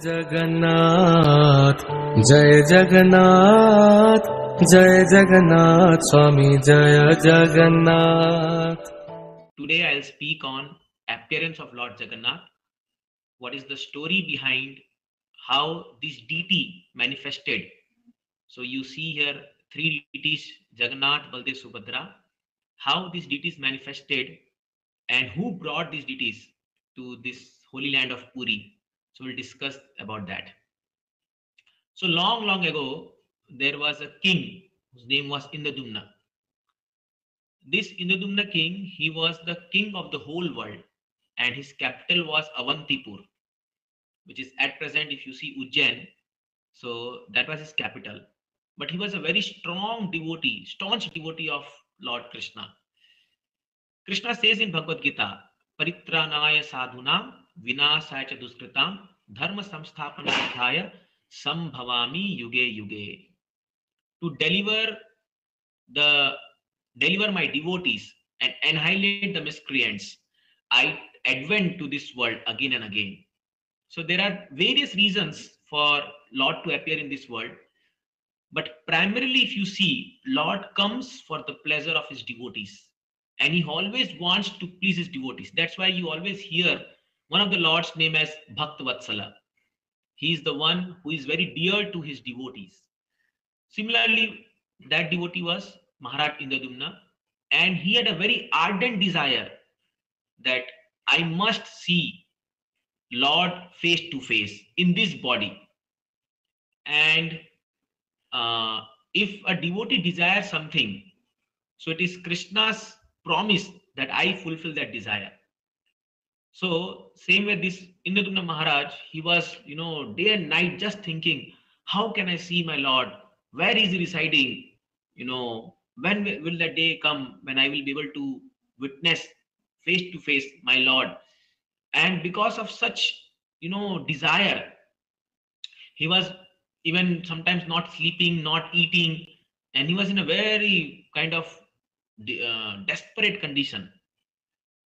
जगन्नाथ जय जगन्नाथ जय जगन्नाथ स्वामी जय Jagannath. Today I'll speak on appearance of Lord Jagannath. What is the story behind how this deity manifested? So you see here three deities, Jagannath, Baldev, Subhadra. How these deities manifested and who brought these deities to this holy land of Puri. So we'll discuss about that. So long ago, there was a king whose name was Indradumna. This Indradumna king, he was the king of the whole world, and his capital was Avantipur, which is at present, if you see Ujjain, so that was his capital. But he was a very strong devotee, staunch devotee of Lord Krishna. Krishna says in Bhagavad Gita, Paritranaya sadhunam vinasaya cha duskritam dharma samsthapanarthaya sambhavami yuge yuge. To the deliver my devotees and annihilate the miscreants, I advent to this world again and again. So there are various reasons for Lord to appear in this world, but primarily if you see, Lord comes for the pleasure of his devotees, and he always wants to please his devotees. That's why you always hear one of the Lord's name as Bhakt Vatsala. He is the one who is very dear to his devotees. Similarly, that devotee was Maharaj Indradumna, and he had a very ardent desire that I must see Lord face to face in this body. And if a devotee desires something, so it is Krishna's promise that I fulfill that desire. So same way this Indradumna Maharaj, he was, day and night just thinking, how can I see my Lord? Where is he residing? When will the day come when I will be able to witness face to face my Lord? And because of such, desire, he was even sometimes not sleeping, not eating, and he was in a very kind of desperate condition.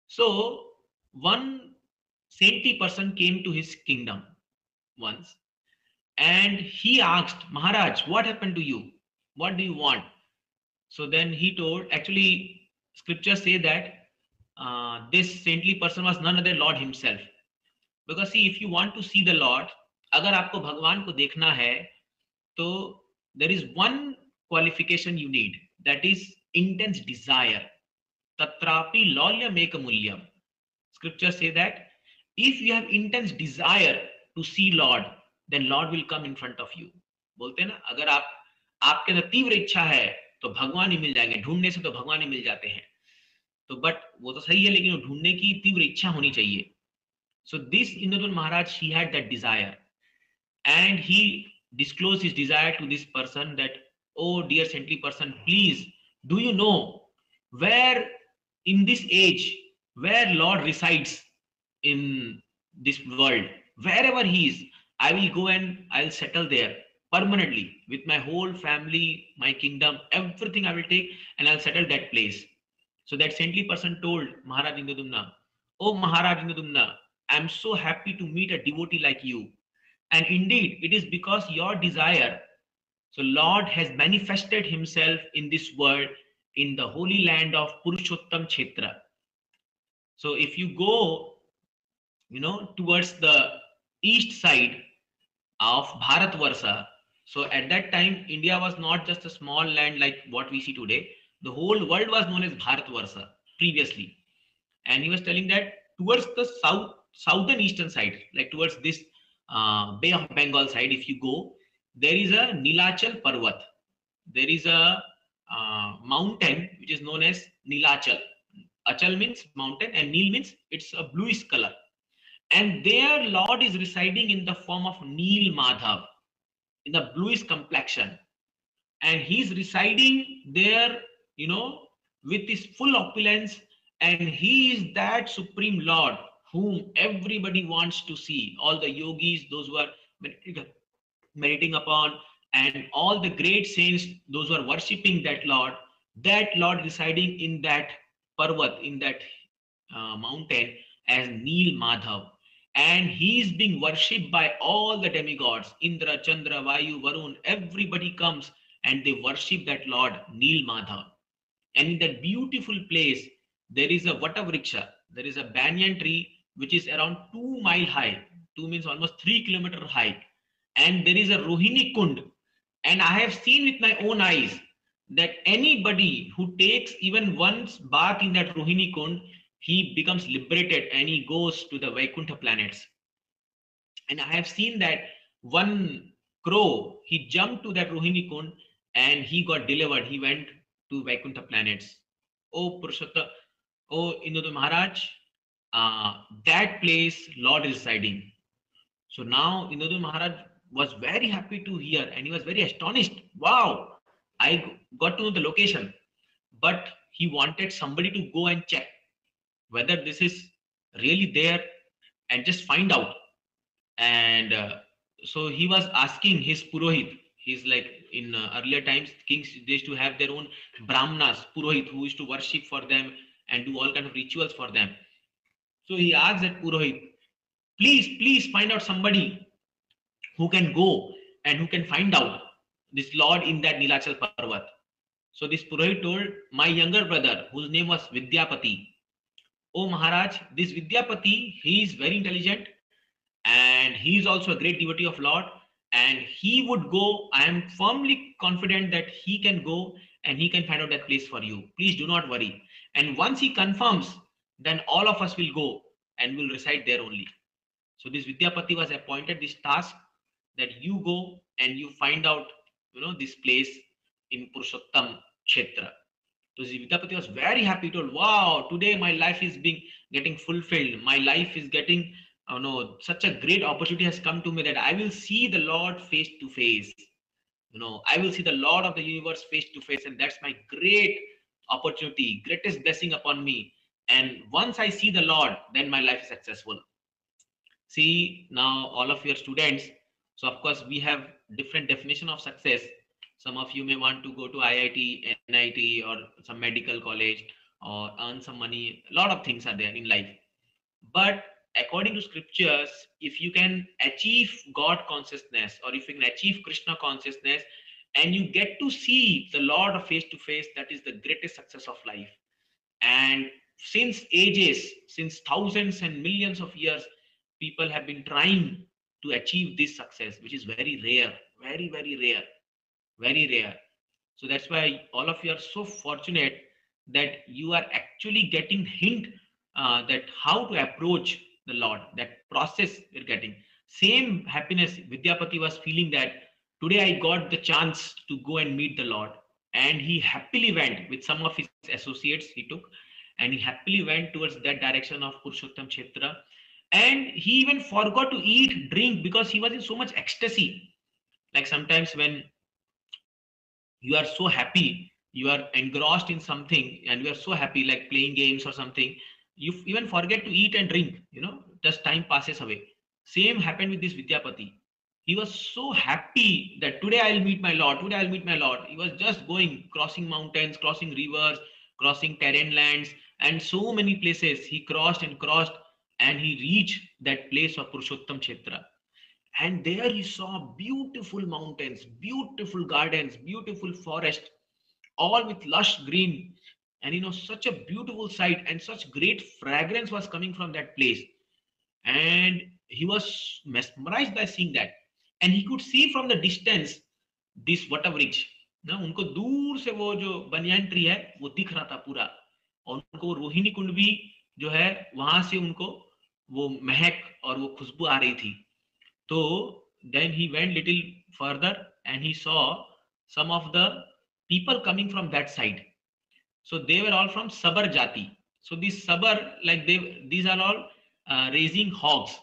So one saintly person came to his kingdom once, and he asked, Maharaj, what happened to you? What do you want? So then he told, actually, scriptures say that this saintly person was none other Lord himself. Because see, if you want to see the Lord, अगर आपको भगवान को देखना है, तो there is one qualification you need, that is intense desire. Tatrapi lolyam ekamulyam. Scriptures say that if you have intense desire to see Lord, then Lord will come in front of you. बोलते हैं ना, अगर आपके अंदर तीव्र इच्छा है तो भगवान ही मिल जाएंगे, ढूंढने से तो भगवान ही मिल जाते हैं. तो बट वो तो सही है, लेकिन ढूंढने की तीव्र इच्छा होनी चाहिए. So this Indradumna Maharaj, he had that desire, and he disclosed his desire to this person that, oh dear saintly person, please, do you know where in this age, where Lord resides in this world? Wherever he is, I will go and I'll settle there permanently with my whole family, my kingdom, everything I will take, and I'll settle that place. So that saintly person told Maharaj Indradumna, oh Maharaj Indradumna, I'm so happy to meet a devotee like you. And indeed, it is because your desire. So Lord has manifested himself in this world in the holy land of Purushottam Kshetra. So if you go, towards the east side of Bharatvarsha, so at that time, India was not just a small land like what we see today. The whole world was known as Bharatvarsha previously. And he was telling that towards the southern eastern side, like towards this Bay of Bengal side, if you go, there is a Nilachal Parvat. There is a mountain which is known as Nilachal. Achal means mountain, and Nil means it's a bluish color. And there Lord is residing in the form of Nil Madhav, in the bluish complexion. And he's residing there, with his full opulence, and he is that supreme Lord whom everybody wants to see. All the yogis, those who are meditating upon, and all the great saints, those who are worshipping that Lord residing in that Parvat, in that mountain as Nil Madhav. and he is being worshipped by all the demigods. Indra, Chandra, Vayu, Varun, everybody comes and they worship that Lord Neel Madhav. And in that beautiful place, there is a Vatavriksha, there is a banyan tree which is around 2 mile high. 2 means almost 3 kilometer high. And there is a Rohini Kund. And I have seen with my own eyes that anybody who takes even once bath in that Rohini Kund, he becomes liberated and he goes to the Vaikuntha planets. And I have seen that one crow, he jumped to that Rohini Kund and he got delivered. He went to Vaikuntha planets. Oh Purushotta, oh Indu Maharaj, that place Lord is residing. So now Indu Maharaj was very happy to hear and he was very astonished. Wow, I got to know the location, but he wanted somebody to go and check whether this is really there and just find out. And so he was asking his purohit. He's like in earlier times, kings they used to have their own brahmanas, purohit, who used to worship for them and do all kind of rituals for them. So he asked that purohit, please find out somebody who can go and who can find out this Lord in that Nilachal Parvat. So this purohit told my younger brother, whose name was Vidyapati, oh Maharaj, this Vidyapati, he is very intelligent and he is also a great devotee of Lord, and he would go. I am firmly confident that he can go and he can find out that place for you. Please do not worry. And once he confirms, then all of us will go and will reside there only. So this Vidyapati was appointed this task that you go and you find out, this place in Purushottam Kshetra. So Vidyapati was very happy. He told, wow, today my life is being getting fulfilled. My life is getting, oh no, such a great opportunity has come to me that I will see the Lord face to face. I will see the Lord of the universe face to face. And that's my great opportunity, greatest blessing upon me. And once I see the Lord, then my life is successful. See, now all of your students, so of course we have different definition of success. Some of you may want to go to IIT, NIT, or some medical college, or earn some money. A lot of things are there in life. But according to scriptures, if you can achieve God consciousness, or if you can achieve Krishna consciousness, and you get to see the Lord face to face, that is the greatest success of life. And since ages, since thousands and millions of years, people have been trying to achieve this success, which is very rare, very, very rare, very rare. So that's why all of you are so fortunate that you are actually getting hint that how to approach the Lord, that process you're getting. Same happiness Vidyapati was feeling, that today I got the chance to go and meet the Lord. And he happily went with some of his associates he took, and he happily went towards that direction of Purushottam Kshetra. And he even forgot to eat, drink, because he was in so much ecstasy. Like sometimes when you are so happy, you are engrossed in something and you are so happy, like playing games or something, you even forget to eat and drink, just time passes away. Same happened with this Vidyapati. He was so happy that today I'll meet my Lord, today I'll meet my Lord. He was just going, crossing mountains, crossing rivers, crossing terrain lands, and so many places he crossed and crossed, and he reached that place of Purushottam Kshetra. And there he saw beautiful mountains, beautiful gardens, beautiful forest, all with lush green. And such a beautiful sight, and such great fragrance was coming from that place. And he was mesmerized by seeing that. And he could see from the distance this Vatavriksha ना, उनको दूर से वो जो banyan tree है वो दिख रहा था पूरा, और उनको रोहिणी कुंड भी जो है वहां से उनको वो महक और वो खुशबू आ रही थी. So then he went little further and he saw some of the people coming from that side. So they were all from Sabar Jati. So these Sabar, like these are all raising hogs.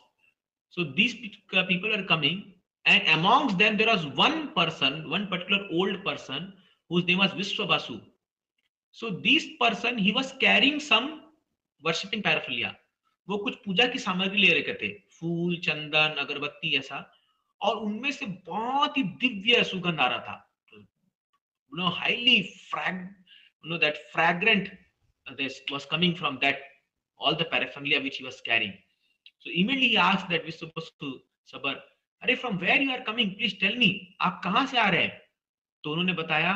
So these people are coming, and amongst them there was one person, one particular old person whose name was Vishwabasu. So this person, he was carrying some worshipping paraphernalia. वो कुछ पूजा की सामग्री ले रखे थे, फूल, चंदन, अगरबत्ती ऐसा, और उनमें से बहुत ही दिव्य सुगंध आ रहा था. Highly that fragrant this was coming from that all the paraphernalia which he was carrying. So immediately he asked that Vishwabasu Sabar, अरे from where you are coming, please tell me, आप कहाँ से आ रहे हैं? तो उन्होंने बताया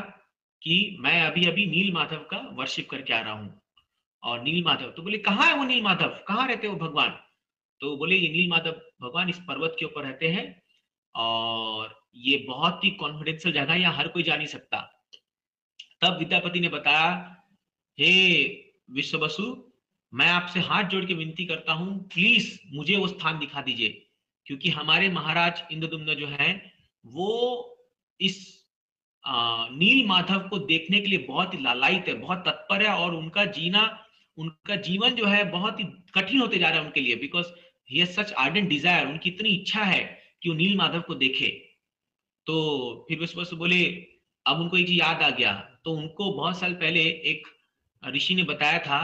कि मैं अभी अभी नील माधव का वर्शिप करके आ रहा हूँ। और नील माधव, तो बोले कहाँ है वो नील माधव, कहाँ रहते हो भगवान? तो बोले ये नील माधव भगवान इस पर्वत के ऊपर रहते हैं, और ये बहुत ही कॉन्फिडेंशियल जगह है, यहाँ हर कोई जा नहीं सकता। तब विद्यापति ने बताया, हे विश्ववसु, मैं आपसे हाथ जोड़ के विनती करता हूँ, प्लीज मुझे वो स्थान दिखा दीजिए, क्योंकि हमारे महाराज इंद्रदुम्न जो है वो इस नील माधव को देखने के लिए बहुत ही लालायित है, बहुत तत्पर है, और उनका जीवन जो है बहुत ही कठिन होते जा रहा है उनके लिए, because he has such ardent desire, उनकी इतनी इच्छा है कि वो नील माधव को देखे। तो फिर विश्ववसु बोले, अब उनको एक चीज याद आ गया। तो उनको बहुत साल पहले एक ऋषि ने बताया था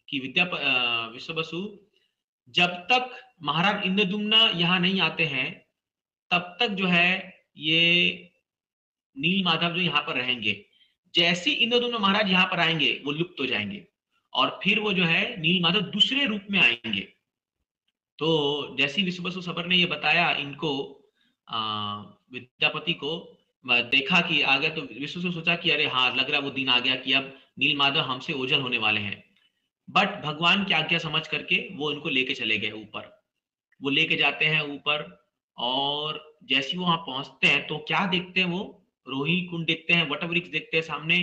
कि विश्ववसु, जब तक महाराज इंद्रदुम्न यहाँ नहीं आते हैं तब तक जो है ये नील माधव जो यहाँ पर रहेंगे। जैसे इंद्रदुम्न महाराज यहाँ पर आएंगे वो लुप्त हो जाएंगे, और फिर वो जो है नील माधव दूसरे रूप में आएंगे। तो जैसे विश्ववसु सबर ने ये बताया इनको, विद्यापति को, देखा कि आ गया, तो विश्ववसु सोचा कि अरे हाँ, लग रहा है वो दिन आ गया कि अब नील माधव हमसे ओझल होने वाले हैं। बट भगवान की आज्ञा समझ करके वो उनको लेके चले गए ऊपर। वो लेके जाते हैं ऊपर, और जैसे ही वो वहां पहुंचते हैं तो क्या देखते हैं वो, रोहिणी कुंड देखते हैं, वट वृक्ष देखते हैं सामने।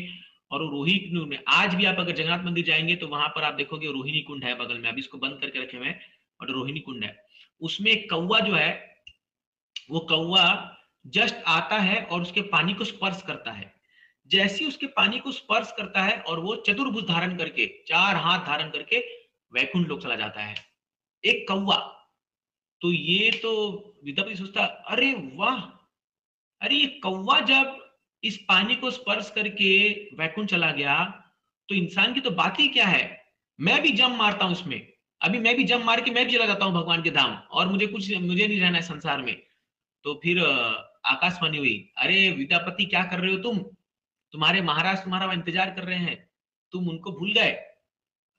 और वो रोहिणी कुंड में आज भी आप अगर जगन्नाथ मंदिर जाएंगे तो वहां पर आप देखोगे रोहिणी कुंड है बगल में, अभी इसको बंद करके रखे हुए हैं, और रोहिणी कुंड है। उसमें एक कौवा जो है, वो कौवा जस्ट आता है और उसके पानी को स्पर्श करता है। जैसे ही उसके पानी को स्पर्श करता है और वो चतुर्भुज धारण करके, 4 हाथ धारण करके वैकुंठ लोक चला जाता है, एक कौवा। तो ये तो विद्यापति सोचता, अरे वाह, अरे ये कौवा जब इस पानी को स्पर्श करके वैकुंठ चला गया, तो इंसान की तो बात ही क्या है। मैं भी जम मारता हूं इसमें, अभी मैं भी जम मार के मैं भी चला जाता हूं भगवान के धाम, और मुझे नहीं रहना है संसार में। तो फिर आकाशवाणी हुई, अरे विद्यापति क्या कर रहे हो तुम, तुम्हारे महाराज तुम्हारा इंतजार कर रहे हैं, तुम उनको भूल गए।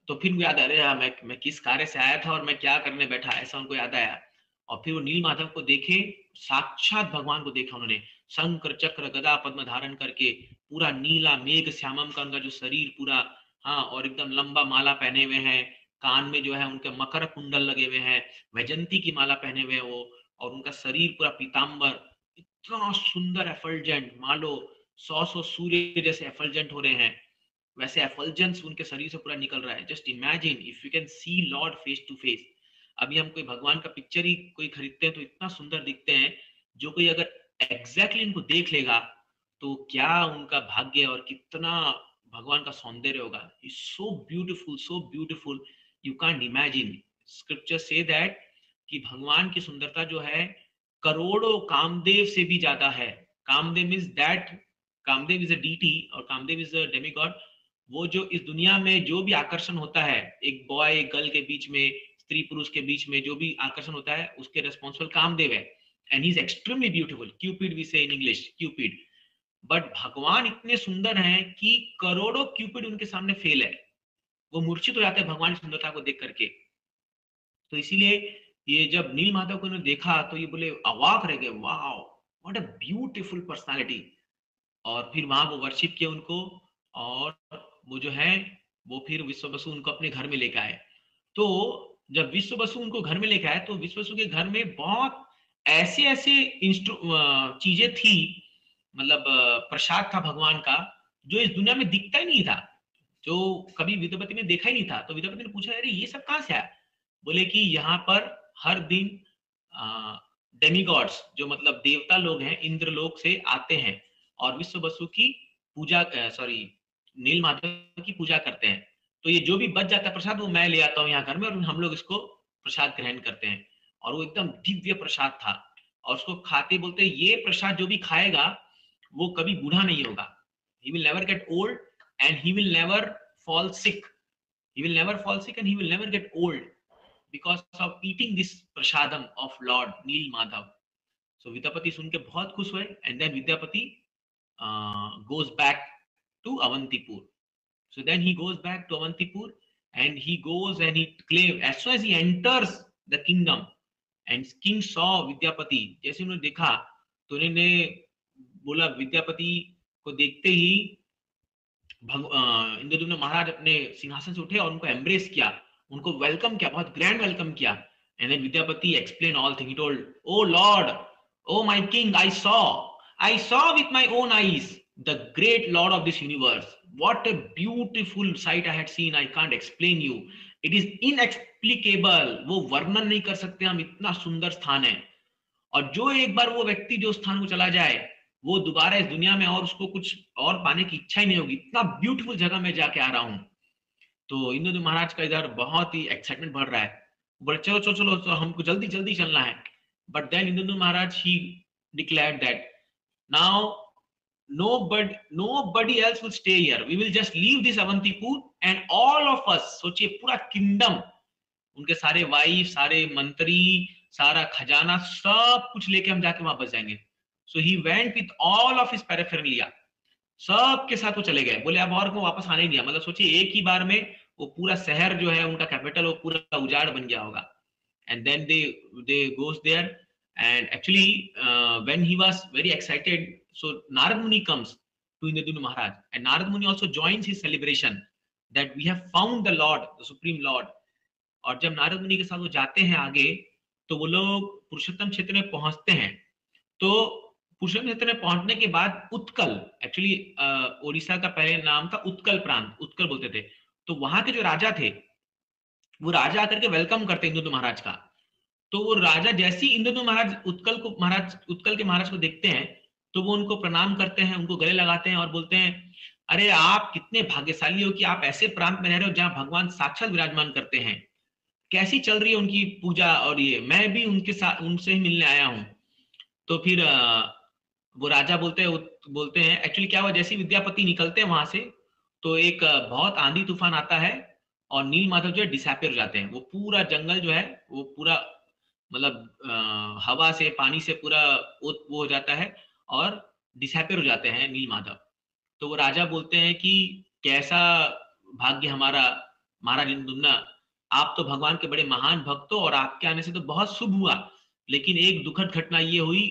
तो फिर उनको याद आया, अरे हाँ, मैं किस कार्य से आया था और मैं क्या करने बैठा, ऐसा उनको याद आया। और फिर वो नील माधव को देखे, साक्षात भगवान को देखा उन्होंने, शंकर चक्र गदा पद्म धारण करके, पूरा नीला मेघ श्यामम का उनका जो शरीर पूरा, हाँ, और एकदम लंबा माला पहने हुए हैं, कान में जो है उनके मकर कुंडल लगे हुए हैं, वैजंती की माला पहने हुए हैं वो, और उनका शरीर पूरा पीताम्बर, इतना सुंदर एफल्जेंट, मालो 100 सूर्य जैसे एफल्जेंट हो रहे हैं, वैसे एफल्जेंस उनके शरीर से पूरा निकल रहा है। Just imagine if you can see lord face to face. अभी हम कोई भगवान का पिक्चर ही कोई खरीदते हैं तो इतना सुंदर दिखते हैं, जो कोई अगर एग्जैक्टली इनको देख लेगा तो क्या उनका भाग्य और कितना भगवान का सौंदर्य होगा। It's so beautiful, you can't imagine. Scripture say that कि भगवान की सुंदरता जो है करोड़ों कामदेव से भी ज्यादा है। Kamdev is that, Kamdev is a deity, और कामदेव इज अ डेमिगॉड। वो जो इस दुनिया में जो भी आकर्षण होता है, एक बॉय एक गर्ल के बीच में, स्त्री पुरुष के बीच में जो भी आकर्षण होता है, उसके रिस्पॉन्सिबल कामदेव है। And he is extremely beautiful, cupid we say in English, Cupid. But भगवान इतने सुंदर हैं कि करोड़ों क्यूपिड उनके सामने फेल है, वो मूर्छित हो जाते हैं भगवान की सुंदरता को देख करके। तो इसीलिए ये जब नील माधव को उन्होंने देखा तो ये बोले, अवाक रह गए, वाह व्हाट अ ब्यूटीफुल पर्सनालिटी। और फिर वहां वो वर्शिप किए उनको, और वो जो है वो फिर विश्व बसु उनको अपने घर में लेके आए। तो जब विश्व बसु उनको घर में लेके आए तो विश्व बसु के घर में बहुत ऐसे ऐसे चीजें थी, मतलब प्रसाद था भगवान का, जो इस दुनिया में दिखता ही नहीं था, जो कभी विद्यापति ने देखा ही नहीं था। तो विद्यापति ने पूछा, अरे ये सब कहाँ से आया? बोले कि यहाँ पर हर दिन डेमिगॉड्स, जो मतलब देवता लोग हैं, इंद्रलोक से आते हैं और विश्व वसु की पूजा, सॉरी, नील माधव की पूजा करते हैं। तो ये जो भी बच जाता है प्रसाद वो मैं ले आता हूँ यहाँ घर में, और हम लोग इसको प्रसाद ग्रहण करते हैं। और वो एकदम दिव्य प्रसाद था, और उसको खाते बोलते ये प्रसाद जो भी खाएगा वो कभी बूढ़ा नहीं होगा, he will never get old and he will never fall sick, he will never fall sick and he will never get old because of eating this prasadam of Lord Neel Madhav. So Vidyapati सुन के बहुत खुश हुए, and then Vidyapati goes back to Avantipur. So then he goes back to Avantipur, and he goes and he claims, as soon as he enters the kingdom and king saw Vidyapati. जैसे उन्होंने देखा तो उन्होंने बोला, विद्यापति को देखते ही इंद्रद्युम्न महाराज अपने सिंहासन से उठे और उनको एम्ब्रेस किया, उनको वेलकम किया, बहुत ग्रैंड वेलकम किया। And then Vidyapati explain all thing, he told, O lord, O my king, I saw with my own eyes the great lord of this universe, what a beautiful sight I had seen, I can't explain you, it is inexplicable. वो वर्णन नहीं कर सकते हम, इतना सुंदर स्थान है। और जो एक बार वो व्यक्ति जो स्थान को चला जाए, वो दोबारा इस दुनिया में और उसको कुछ और पाने की इच्छा ही नहीं होगी, इतना ब्यूटीफुल जगह में जाके आ रहा हूं। तो इंद्रद्युम्न महाराज का इधर बहुत ही एक्साइटमेंट बढ़ रहा है, बोले चलो चलो चलो, तो हमको जल्दी जल्दी चलना है। But then Indradyumna Maharaj he declared that now nobody else will stay here, we will just leave this Avantipur and all of us, सोचिए पूरा किंगडम, उनके सारे वाइफ, सारे मंत्री, सारा खजाना, सब कुछ लेके हम जाके वापस जाएंगे। So he went with all of his paraphernalia, सब के साथ वो चले गए। बोले अब और को वापस आने ही दिया, मतलब सोचिए एक ही बार में वो पूरा शहर जो है उनका कैपिटल, वो पूरा उजाड़ बन गया होगा। And then they goes there and actually when he was very excited, so Narad Muni comes to Indradyumna Maharaj and Narad Muni also joins his celebration that we have found the Lord, the Supreme Lord। और जब नारद मुनि के साथ वो जाते हैं आगे, तो वो लोग पुरुषोत्तम क्षेत्र में पहुंचते हैं। तो पुरुषोत्तम क्षेत्र में पहुंचने के बाद उत्कल, एक्चुअली ओडिशा का पहले नाम था उत्कल प्रांत, उत्कल बोलते थे। तो वहां के जो राजा थे, वो राजा आकर के वेलकम करते इंद्रद्युम्न महाराज का। तो वो राजा जैसे ही इंद्रद्युम्न महाराज उत्कल के महाराज को देखते हैं, तो वो उनको प्रणाम करते हैं, उनको गले लगाते हैं और बोलते हैं, अरे आप कितने भाग्यशाली हो कि आप ऐसे प्रांत में रह रहे हो जहां भगवान साक्षात विराजमान करते हैं। कैसी चल रही है उनकी पूजा, और ये मैं भी उनके साथ उनसे ही मिलने आया हूँ। तो फिर वो राजा बोलते हैं एक्चुअली क्या हुआ, जैसे विद्यापति निकलते हैं वहां से, तो एक बहुत आंधी तूफान आता है और नील माधव जो है डिसअपियर हो जाते हैं। वो पूरा जंगल जो है वो पूरा मतलब हवा से, पानी से पूरा वो हो जाता है और डिसअपियर हो जाते हैं नील माधव। तो वो राजा बोलते हैं कि कैसा भाग्य हमारा महाराज इंद्रद्युम्न, आप तो भगवान के बड़े महान भक्त हो और आपके आने से तो बहुत शुभ हुआ, लेकिन एक दुखद घटना ये हुई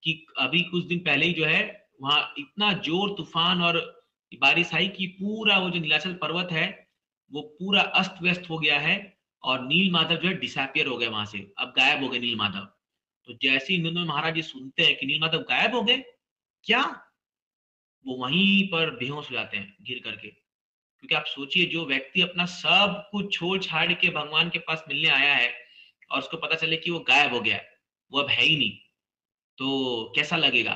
कि अभी कुछ दिन पहले ही जो है वहां इतना जोर तूफान और बारिश आई कि पूरा वो जो नीलाचल पर्वत है वो पूरा अस्त व्यस्त हो गया है और नील माधव जो है डिसअपियर हो गए वहां से, अब गायब हो गए नील माधव। तो जैसे इंद्रद्युम्न महाराज ये सुनते हैं कि नील माधव गायब हो गए, क्या, वो वहीं पर बेहोश हो जाते हैं गिर करके। क्योंकि आप सोचिए, जो व्यक्ति अपना सब कुछ छोड़ छाड़ के भगवान के पास मिलने आया है और उसको पता चले कि वो गायब हो गया है, वो अब है ही नहीं, तो कैसा लगेगा।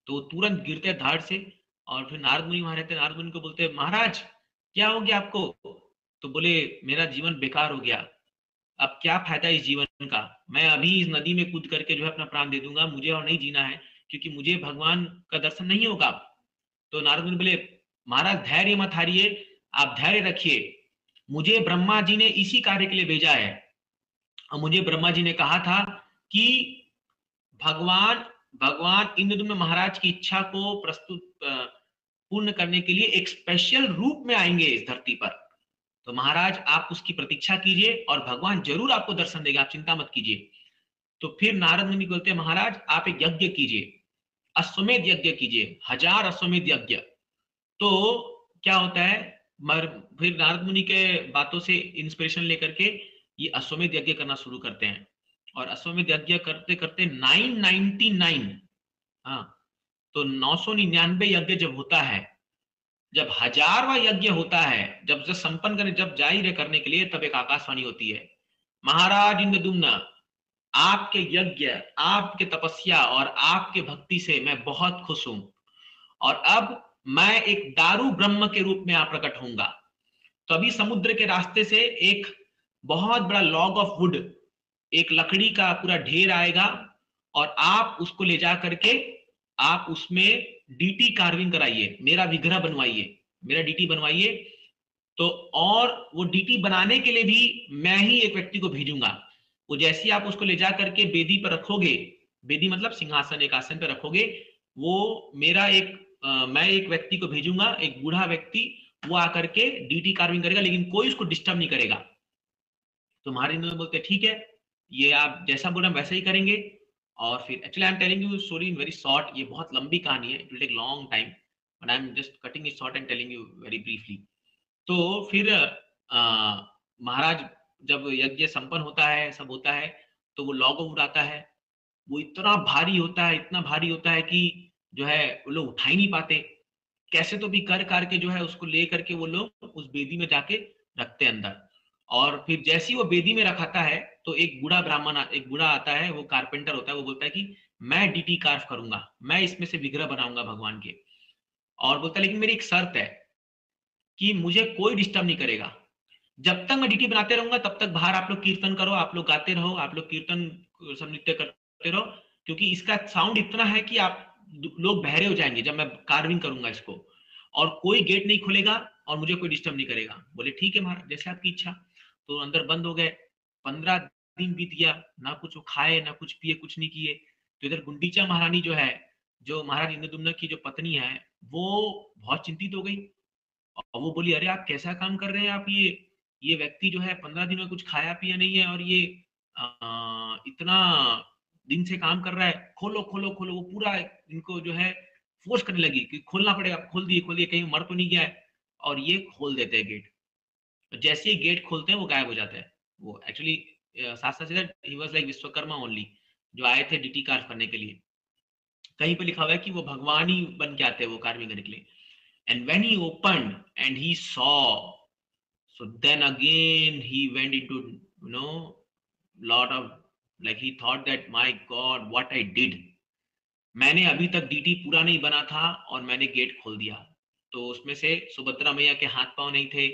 तो वो तुरंत गिरते हैं धाड़ से। और फिर नारद मुनि वहां रहते हैं, नारद मुनि को बोलते हैं, महाराज क्या हो गया आपको। तो बोले मेरा जीवन बेकार हो गया, अब क्या फायदा इस जीवन का, मैं अभी इस नदी में कूद करके जो है अपना प्राण दे दूंगा, मुझे और नहीं जीना है, क्योंकि मुझे भगवान का दर्शन नहीं होगा। तो नारद मुनि बोले, महाराज धैर्य मत हारिए, आप धैर्य रखिए, मुझे ब्रह्मा जी ने इसी कार्य के लिए भेजा है। और मुझे ब्रह्मा जी ने कहा था कि भगवान इंद्रद्युम्न महाराज की इच्छा को पूर्ण करने के लिए एक स्पेशल रूप में आएंगे इस धरती पर। तो महाराज आप उसकी प्रतीक्षा कीजिए और भगवान जरूर आपको दर्शन देगा, आप चिंता मत कीजिए। तो फिर नारद मुनि बोलते हैं, महाराज आप एक यज्ञ कीजिए, अश्वमेध यज्ञ कीजिए, 1000 अश्वमेध यज्ञ। तो क्या होता है, फिर नारद मुनि के बातों से इंस्पिरेशन लेकर के ये अश्वमेध यज्ञ करना शुरू करते हैं। और अश्वमेध यज्ञ करते करते 999, हाँ, तो 999 यज्ञ जब होता है, जब 1000वां यज्ञ होता है, जब संपन्न करने, जब जाहिर करने के लिए, तब एक आकाशवाणी होती है, महाराज इंद्रद्युम्न आपके यज्ञ, आपके तपस्या और आपके भक्ति से मैं बहुत खुश हूं, और अब मैं एक दारू ब्रह्म के रूप में आप प्रकट होऊंगा। तो अभी समुद्र के रास्ते से एक बहुत बड़ा लॉग ऑफ वुड, एक लकड़ी का पूरा ढेर आएगा, और आप उसको ले जा करके आप उसमें डीटी कार्विंग कराइए, मेरा विग्रह बनवाइए, मेरा डीटी बनवाइए। तो और वो डीटी बनाने के लिए भी मैं ही एक व्यक्ति को भेजूंगा। वो जैसे ही आप उसको ले जा करके वेदी पर रखोगे, वेदी मतलब सिंहासन, एक आसन पर रखोगे, वो मेरा मैं एक व्यक्ति को भेजूंगा, एक बूढ़ा व्यक्ति, वो आकर के डीटी कार्विंग करेगा, लेकिन कोई उसको डिस्टर्ब नहीं करेगा। तो महाराज बोलते ठीक है। ये आप जैसा बोला वैसा ही करेंगे। और फिर actually I am telling you story in very short, ये बहुत लंबी कहानी है, it will take long time, but I am just cutting it short and telling you very briefly. तो फिर महाराज जब यज्ञ संपन्न होता है, सब होता है, तो वो लॉग उड़ाता है। वो इतना भारी होता है, इतना भारी होता है कि जो है वो लोग उठा ही नहीं पाते। कैसे तो भी कर करके जो है उसको ले करके वो लोग उस बेदी में जाके रखते हैं अंदर। और फिर जैसे ही वो बेदी में रखाता है तो एक बूढ़ा ब्राह्मण, एक बूढ़ा आता है, वो कारपेंटर होता है, वो बोलता है कि मैं डीटी कार्व करूंगा, मैं इसमें से विग्रह बनाऊंगा भगवान के। और बोलता है लेकिन मेरी एक शर्त है कि मुझे कोई डिस्टर्ब नहीं करेगा, जब तक मैं डीटी बनाते रहूंगा तब तक बाहर आप लोग कीर्तन करो, आप लोग गाते रहो, आप लोग कीर्तन सब नृत्य करते रहो, क्योंकि इसका साउंड इतना है कि आप लोग बहरे हो जाएंगे जब मैं कार्विंग करूंगा इसको। और कोई गेट नहीं खुलेगा और मुझे कोई डिस्टर्ब नहीं करेगा। बोले ठीक है महाराज, जैसे आपकी इच्छा। तो अंदर बंद हो गए। 15 दिन बीत गया, ना कुछ वो खाए ना कुछ पिए, कुछ नहीं किए। तो इधर गुंडीचा महारानी जो है, जो महाराज इंद्रदुम्न की जो पत्नी है, वो बहुत चिंतित हो गई। और वो बोली अरे आप कैसा काम कर रहे हैं आप, ये व्यक्ति जो है 15 दिन में कुछ खाया पिया नहीं है, और ये इतना दिन से काम कर रहा है, खोलो खोलो खोलो। वो पूरा इनको जो है फोर्स करने लगी कि खोलना पड़ेगा, खोल दिए खोल दिए, कहीं मर तो नहीं गया है। और ये खोल देते हैं गेट। तो जैसे ही गेट खोलते हैं वो गायब हो जाता है। वो एक्चुअली साथ साथ he was like Vishwakarma only, जो आए थे डीटी कार्व करने के लिए। कहीं पे लिखा हुआ है कि वो भगवान ही बन के आते हैं वो कार्विंग करने के लिए। And when he opened and he saw, so then again he went into, lot of, like he thought that my God, what I did. मैंने अभी तक डीटी पूरा नहीं बना था और मैंने गेट खोल दिया। तो उसमें से सुभद्रा मैया के हाथ पांव नहीं थे,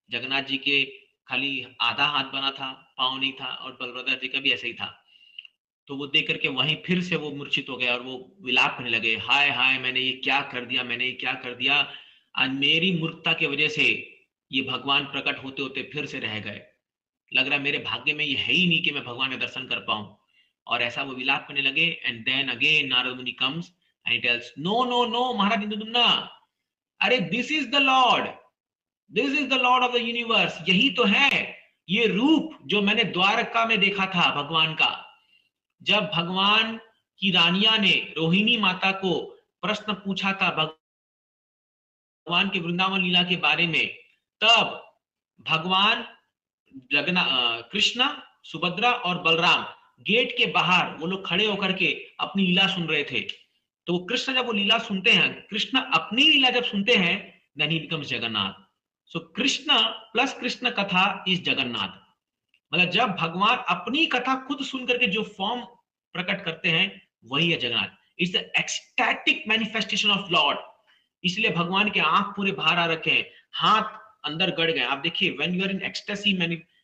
जगन्नाथ जी के खाली आधा हाथ बना था, पांव नहीं था, और बलभद्र जी का भी ऐसा ही था। तो वो देख करके वहीं फिर से वो मूर्छित हो गया और वो विलाप करने लगे, हाय हाय मैंने ये क्या कर दिया, मैंने ये क्या कर दिया। आज मेरी मूर्खता की वजह से ये भगवान प्रकट होते होते फिर से रह गए। लग रहा है मेरे भाग्य में ये है ही नहीं कि मैं भगवान का दर्शन कर पाऊं। और ऐसा वो विलाप करने लगे। And then again Narad Muni comes and he tells, no no no Maharaj Indradyumna, अरे this is the lord, this is the lord of the universe, यही तो है ये रूप जो मैंने द्वारका में देखा था भगवान का। जब भगवान की रानिया ने रोहिणी माता को प्रश्न पूछा था भगवान के वृंदावन लीला के बारे में, तब भगवान कृष्ण, सुभद्रा और बलराम गेट के बाहर वो लोग खड़े होकर के अपनी लीला सुन रहे थे। तो कृष्ण जब वो लीला सुनते हैं, कृष्ण अपनी लीला जब सुनते हैं, then he becomes Jagannath. So Krishna plus Krishna katha is Jagannath. मतलब जब भगवान अपनी कथा खुद सुन करके जो फॉर्म प्रकट करते हैं, वही है Jagannath. It's the ecstatic manifestation of Lord. इसलिए भगवान के आंख पूरे बाहर आ रखे हैं, हाथ अंदर गड़ गए। आप देखिए when you are in ecstasy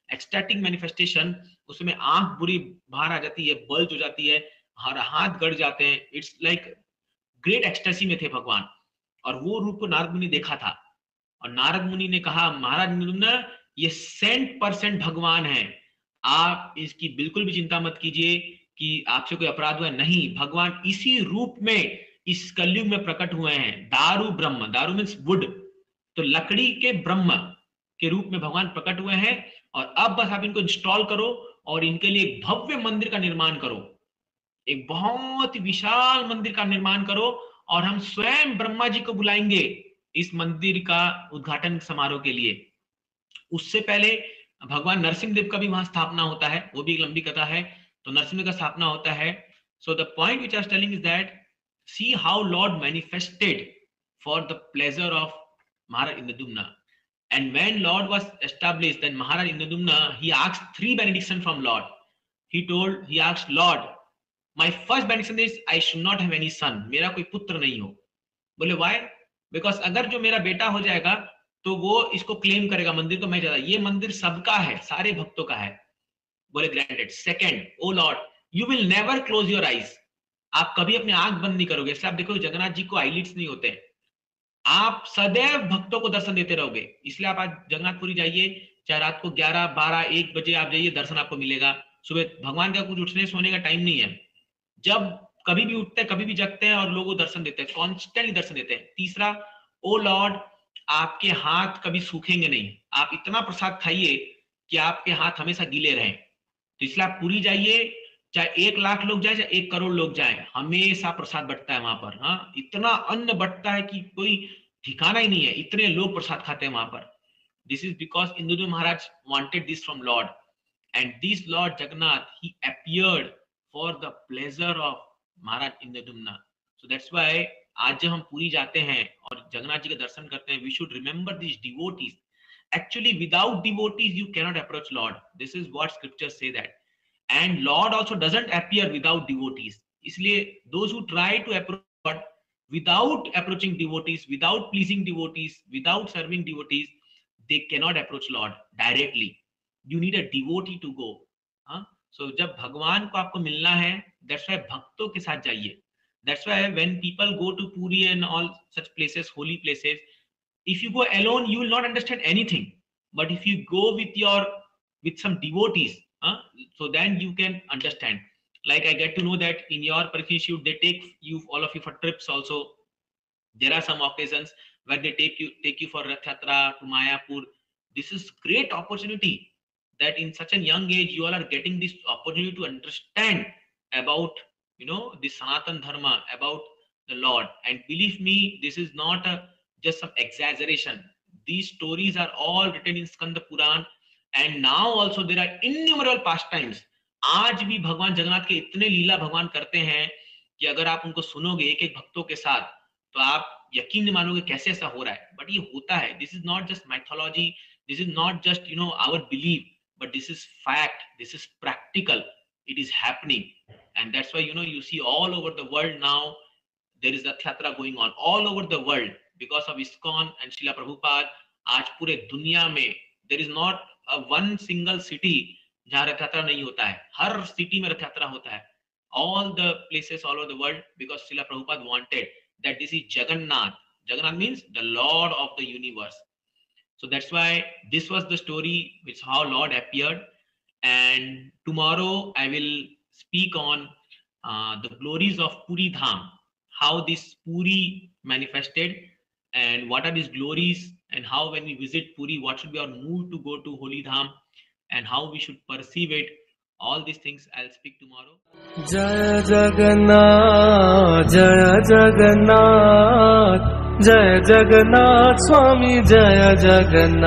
ecstatic manifestation, उसमें आंख बुरी बाहर आ जाती है, बल्ज हो जाती है, हर हाथ गड़ जाते हैं। इट्स लाइक ग्रेट एक्सटेसी में थे भगवान। और वो रूप को नारद मुनि देखा था। और नारद मुनि ने कहा महाराज ये 100% भगवान है, आप इसकी बिल्कुल भी चिंता मत कीजिए कि आपसे कोई अपराध हुआ। नहीं, भगवान इसी रूप में इस कलयुग में प्रकट हुए हैं। दारू ब्रह्म, दारू मीन्स वुड, तो लकड़ी के ब्रह्म के रूप में भगवान प्रकट हुए हैं। और अब बस आप इनको इंस्टॉल करो और इनके लिए एक भव्य मंदिर का निर्माण करो, एक बहुत विशाल मंदिर का निर्माण करो, और हम स्वयं ब्रह्मा जी को बुलाएंगे इस मंदिर का उद्घाटन समारोह के लिए। उससे पहले भगवान नरसिंह देव का भी वहां स्थापना होता है, वो भी एक लंबी कथा है। तो नरसिंह का स्थापना होता है। So the point which I am telling is that see how lord manifested for the pleasure of Maharaj Indradyumna. And when Lord was established, then Maharaj Indradumna, he asked 3 benediction from Lord. He asked Lord, my first benediction is I should not have any son, मेरा कोई पुत्र नहीं हो। बोले why? Because अगर जो मेरा बेटा हो जाएगा तो वो इसको क्लेम करेगा, मंदिर को मैं ज्यादा, ये मंदिर सबका है, सारे भक्तों का है। बोले granted. Second, O lord you will never close your eyes, आप कभी अपने आंख बंद नहीं करोगे। इसलिए आप देखो जगन्नाथ जी को आईलिड्स नहीं होते, आप सदैव भक्तों को दर्शन देते रहोगे। इसलिए आप आज जगन्नाथपुरी जाइए, चाहे रात को 11, 12, 1 बजे आप जाइए, दर्शन आपको मिलेगा। सुबह भगवान का कुछ उठने सोने का टाइम नहीं है, जब कभी भी उठते हैं कभी भी जगते हैं और लोगों को दर्शन देते हैं, कॉन्स्टेंटली दर्शन देते हैं। तीसरा, ओ लॉर्ड आपके हाथ कभी सूखेंगे नहीं, आप इतना प्रसाद खाइए कि आपके हाथ हमेशा गीले रहें। तो इसलिए आप पुरी जाइए, चाहे 1 लाख लोग जाए, चाहे 1 करोड़ लोग जाए, हमेशा प्रसाद बंटता है वहां पर। हाँ, इतना अन्न बंटता है कि कोई ठिकाना ही नहीं है, इतने लोग प्रसाद खाते हैं वहां पर। This is because Indradev Maharaj wanted this from Lord, and this Lord Jagannath he appeared for the pleasure of Maharaj Indradyumna. So that's why आज जब हम पुरी जाते हैं और जगन्नाथ जी के दर्शन करते हैं, we should remember this devotees. Actually, without devotees, you cannot approach Lord. This is what scriptures say that. And Lord also doesn't appear without devotees. इसलिए those who try to approach God without approaching devotees, without pleasing devotees, without serving devotees, they cannot approach Lord directly. You need a devotee to go. हाँ? So जब भगवान को आपको मिलना है, that's why भक्तों के साथ जाइए. That's why when people go to Puri and all such places, holy places, if you go alone, you will not understand anything. But if you go with some devotees, so then you can understand. Like I get to know that in your Parikshit, they take you, all of you, for trips also. There are some occasions where they take you for Rath Yatra to Mayapur. This is great opportunity that in such a young age you all are getting this opportunity to understand about, this Sanatan Dharma, about the Lord. And believe me, this is not just some exaggeration. These stories are all written in Skanda Puran, and now also there are innumerable pastimes. आज भी भगवान जगन्नाथ के इतने लीला भगवान करते हैं कि अगर आप उनको सुनोगे एक एक भक्तों के साथ, तो आप यकीन नहीं मानोगे कैसे ऐसा हो रहा है। बट ये होता है। This is not just mythology, this is not just our believe, but this is fact, this is practical, it is happening. And that's why you see all over the world now there is Rath Yatra going on all over the world because of ISKCON and Srila Prabhupada. आज पूरे दुनिया में there is not a one single city जहाँ रथ यात्रा नहीं होता है। हर city में रथ यात्रा होता है, all the places all over the world, because Srila Prabhupada wanted that this is Jagannath. Jagannath means the Lord of the universe. So that's why this was the story which how Lord appeared. And tomorrow I will speak on the glories of Puri Dham, how this Puri manifested and what are these glories, and how when we visit Puri, what should be our mood to go to Holy Dham and how we should perceive it. All these things I'll speak tomorrow. Jaya Jagannath, Jaya Jagannath, Jaya Jagannath Swami, Jaya Jagannath.